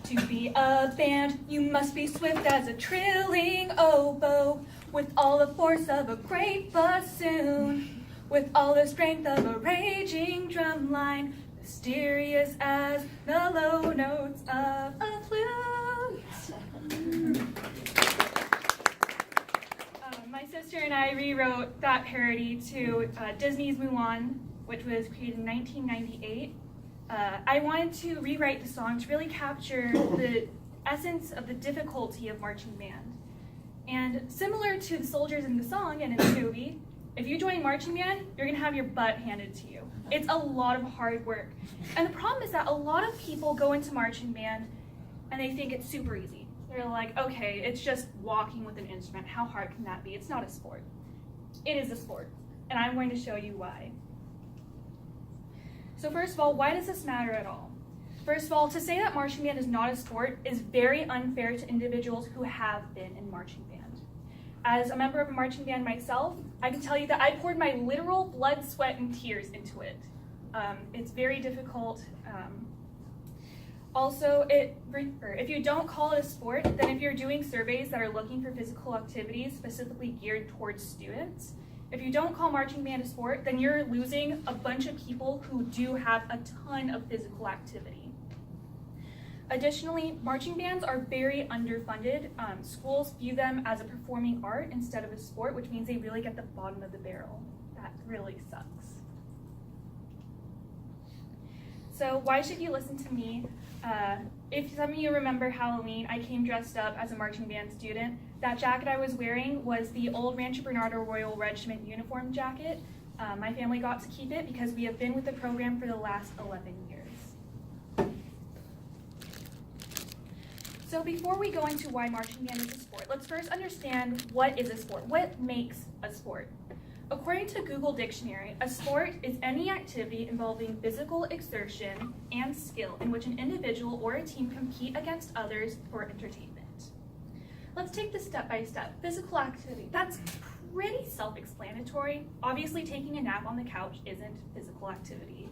To be a band, you must be swift as a trilling oboe, with all the force of a great bassoon, with all the strength of a raging drum line, mysterious as the low notes of a flute. My sister and I rewrote that parody to Disney's Mulan, which was created in 1998. I wanted to rewrite the song to really capture the essence of the difficulty of marching band. And similar to the soldiers in the song and in the movie, if you join marching band, you're gonna have your butt handed to you. It's a lot of hard work. And the problem is that a lot of people go into marching band and they think it's super easy. They're like, okay, it's just walking with an instrument. How hard can that be? It's not a sport. It is a sport, and I'm going to show you why. So first of all, why does this matter at all? First of all, to say that marching band is not a sport is very unfair to individuals who have been in marching band. As a member of a marching band myself, I can tell you that I poured my literal blood, sweat, and tears into it. It's very difficult. Also, if you don't call it a sport, then if you're doing surveys that are looking for physical activities specifically geared towards students, if you don't call marching band a sport, then you're losing a bunch of people who do have a ton of physical activity. Additionally, marching bands are very underfunded. Schools view them as a performing art instead of a sport, which means they really get the bottom of the barrel. That really sucks. So why should you listen to me? If some of you remember Halloween, I came dressed up as a marching band student. That jacket I was wearing was the old Rancho Bernardo Royal Regiment uniform jacket. My family got to keep it because we have been with the program for the last 11 years. So before we go into why marching band is a sport, let's first understand what is a sport. What makes a sport? According to Google Dictionary, a sport is any activity involving physical exertion and skill in which an individual or a team compete against others for entertainment. Let's take this step by step. Physical activity, that's pretty self-explanatory. Obviously, taking a nap on the couch isn't physical activity.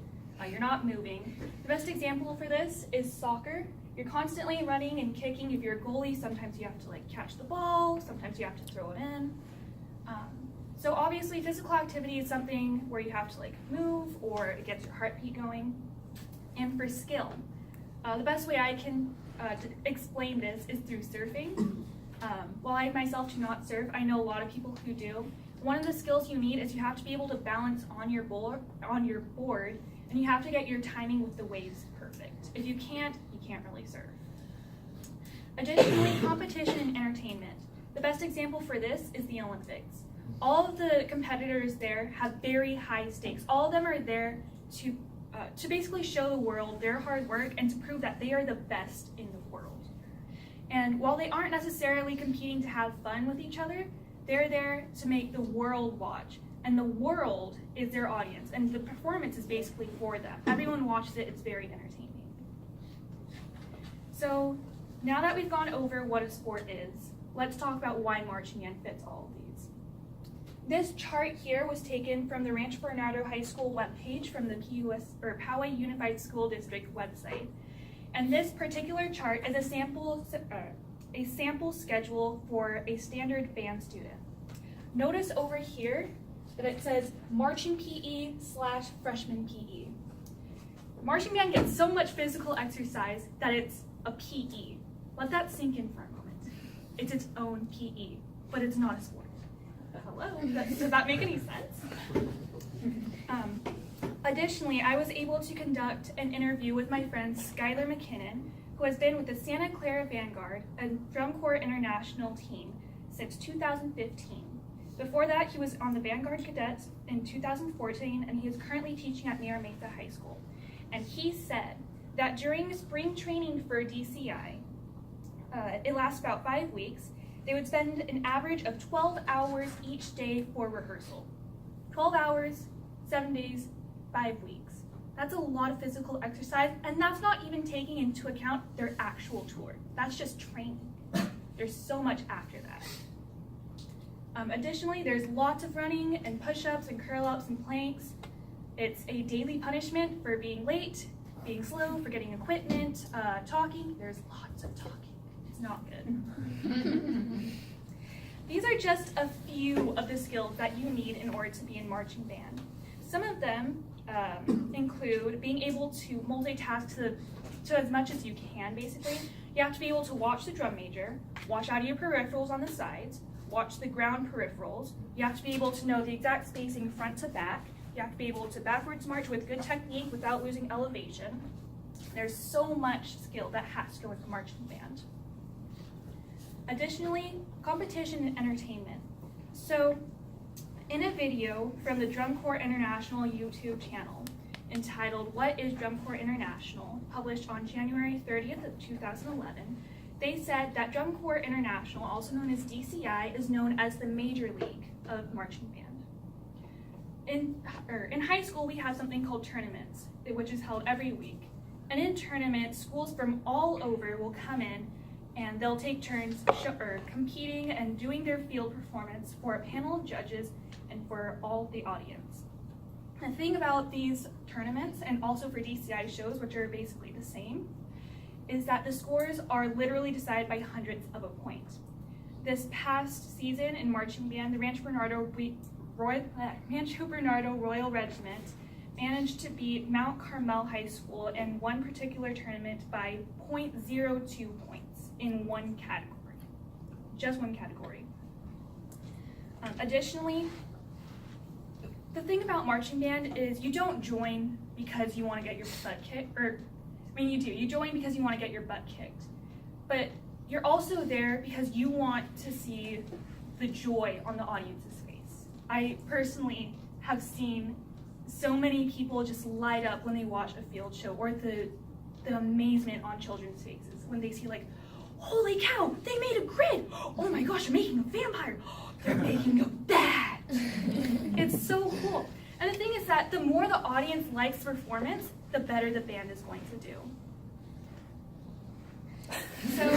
You're not moving. The best example for this is soccer. You're constantly running and kicking. If you're a goalie, sometimes you have to catch the ball, sometimes you have to throw it in. So obviously physical activity is something where you have to move or it gets your heartbeat going. And for skill, the best way I can explain this is through surfing. While I myself do not surf, I know a lot of people who do. One of the skills you need is you have to be able to balance on your board, and you have to get your timing with the waves perfect. If you can't really surf. Additionally, competition and entertainment. The best example for this is the Olympics. All of the competitors there have very high stakes. All of them are there to basically show the world their hard work and to prove that they are the best in the world. And while they aren't necessarily competing to have fun with each other, they're there to make the world watch. And the world is their audience, and the performance is basically for them. Everyone watches it, it's very entertaining. So now that we've gone over what a sport is, let's talk about why marching band fits all of these. This chart here was taken from the Rancho Bernardo High School webpage from the Poway Unified School District website. And this particular chart is a sample schedule for a standard band student. Notice over here that it says marching PE/freshman PE. Marching band gets so much physical exercise that it's a PE. Let that sink in for a moment. It's its own PE, but it's not a sport. Hello, does that make any sense? Additionally, I was able to conduct an interview with my friend Skylar McKinnon, who has been with the Santa Clara Vanguard, a drum corps international team, since 2015. Before that, he was on the Vanguard Cadets in 2014, and he is currently teaching at Mira Mesa High School. And he said that during spring training for DCI, it lasts about 5 weeks, they would spend an average of 12 hours each day for rehearsal. 12 hours, 7 days, 5 weeks. That's a lot of physical exercise, and that's not even taking into account their actual tour. That's just training. There's so much after that. Additionally, there's lots of running and push-ups and curl-ups and planks. It's a daily punishment for being late, being slow, forgetting equipment, talking. There's lots of talking. It's not good. These are just a few of the skills that you need in order to be in marching band. Some of them include being able to multitask to as much as you can, basically. You have to be able to watch the drum major, watch out of your peripherals on the sides, watch the ground peripherals. You have to be able to know the exact spacing front to back. You have to be able to backwards march with good technique without losing elevation. There's so much skill that has to go with the marching band. Additionally, competition and entertainment. So, in a video from the Drum Corps International YouTube channel entitled What is Drum Corps International, published on January 30th of 2011, they said that Drum Corps International, also known as DCI, is known as the major league of marching band. In high school, we have something called tournaments, which is held every week. And in tournaments, schools from all over will come in and they'll take turns competing and doing their field performance for a panel of judges and for all the audience. The thing about these tournaments, and also for DCI shows, which are basically the same, is that the scores are literally decided by hundredths of a point. This past season in marching band, the Rancho Bernardo Royal Regiment managed to beat Mount Carmel High School in one particular tournament by 0.02 points in one category, just one category. Additionally, the thing about marching band is you don't join because you want to get your butt kicked, you do. You join because you want to get your butt kicked. But you're also there because you want to see the joy on the audience's face. I personally have seen so many people just light up when they watch a field show, or the amazement on children's faces when they see, like, holy cow, they made a grid. Oh my gosh, they're making a vampire. They're making a bat. It's so cool. And the thing is that the more the audience likes the performance, the better the band is going to do. So,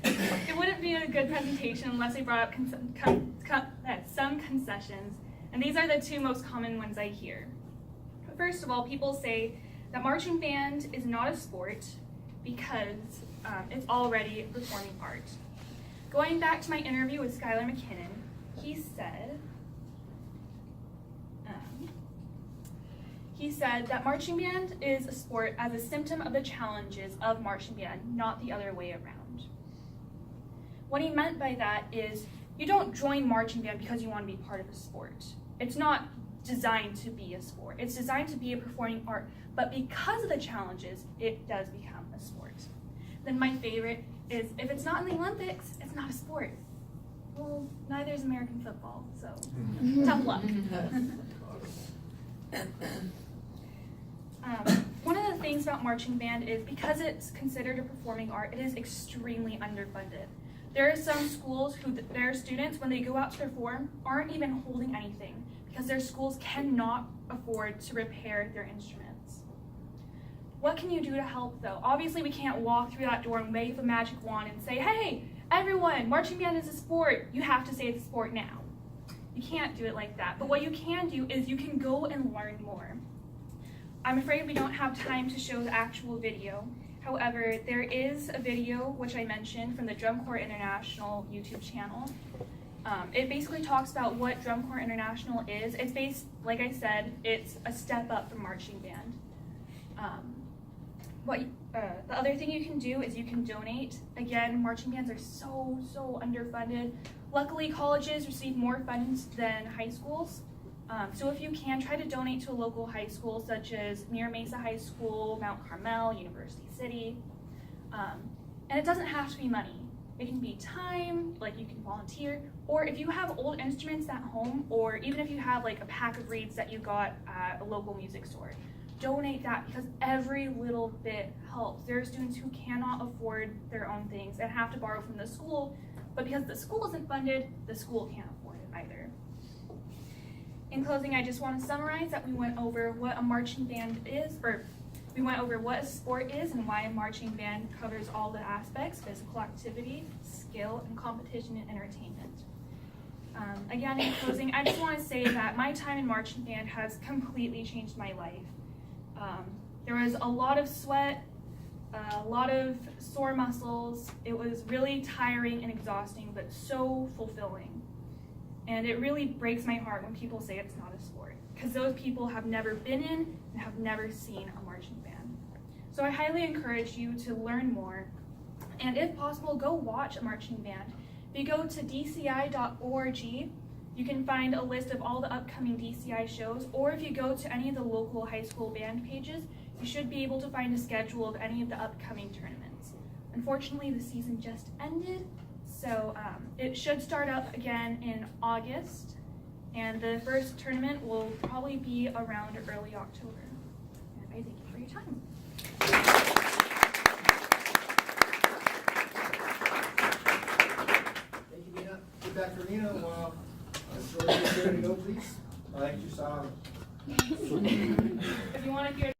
it wouldn't be a good presentation unless I brought up some concessions, and these are the two most common ones I hear. First of all, people say that marching band is not a sport because it's already a performing art. Going back to my interview with Skylar McKinnon, he said that marching band is a sport as a symptom of the challenges of marching band, not the other way around. What he meant by that is you don't join marching band because you want to be part of a sport. It's not designed to be a sport. It's designed to be a performing art, but because of the challenges, it does become a sport. Then my favorite is, if it's not in the Olympics, it's not a sport. Well, neither is American football, so tough luck. One of the things about marching band is because it's considered a performing art, it is extremely underfunded. There are some schools who their students, when they go out to perform, aren't even holding anything because their schools cannot afford to repair their instruments. What can you do to help, though? Obviously, we can't walk through that door and wave a magic wand and say, hey, everyone, marching band is a sport. You have to say it's a sport now. You can't do it like that. But what you can do is you can go and learn more. I'm afraid we don't have time to show the actual video. However, there is a video, which I mentioned, from the Drum Corps International YouTube channel. It basically talks about what Drum Corps International is. It's based, like I said, it's a step up from marching band. The other thing you can do is you can donate. Again, marching bands are so underfunded. Luckily, colleges receive more funds than high schools. So if you can, try to donate to a local high school, such as Mira Mesa High School, Mount Carmel, University City. And it doesn't have to be money. It can be time, like you can volunteer, or if you have old instruments at home, or even if you have like a pack of reeds that you got at a local music store, donate that because every little bit helps. There are students who cannot afford their own things and have to borrow from the school, but because the school isn't funded, the school can't afford it either. In closing, I just want to summarize that we went over what a marching band is, or we went over what a sport is and why a marching band covers all the aspects: physical activity, skill, and competition and entertainment. Again, in closing, I just want to say that my time in marching band has completely changed my life. There was a lot of sweat, a lot of sore muscles. It was really tiring and exhausting, but so fulfilling. And it really breaks my heart when people say it's not a sport, because those people have never been in and have never seen a marching band. So I highly encourage you to learn more, and if possible, go watch a marching band. If you go to dci.org, you can find a list of all the upcoming DCI shows, or if you go to any of the local high school band pages, you should be able to find a schedule of any of the upcoming tournaments. Unfortunately, the season just ended, so it should start up again in August, and the first tournament will probably be around early October. And I thank you for your time. Thank you, Nina. Get back for Nina while I'm ready to go, please. Thank you, Sam. If you want to hear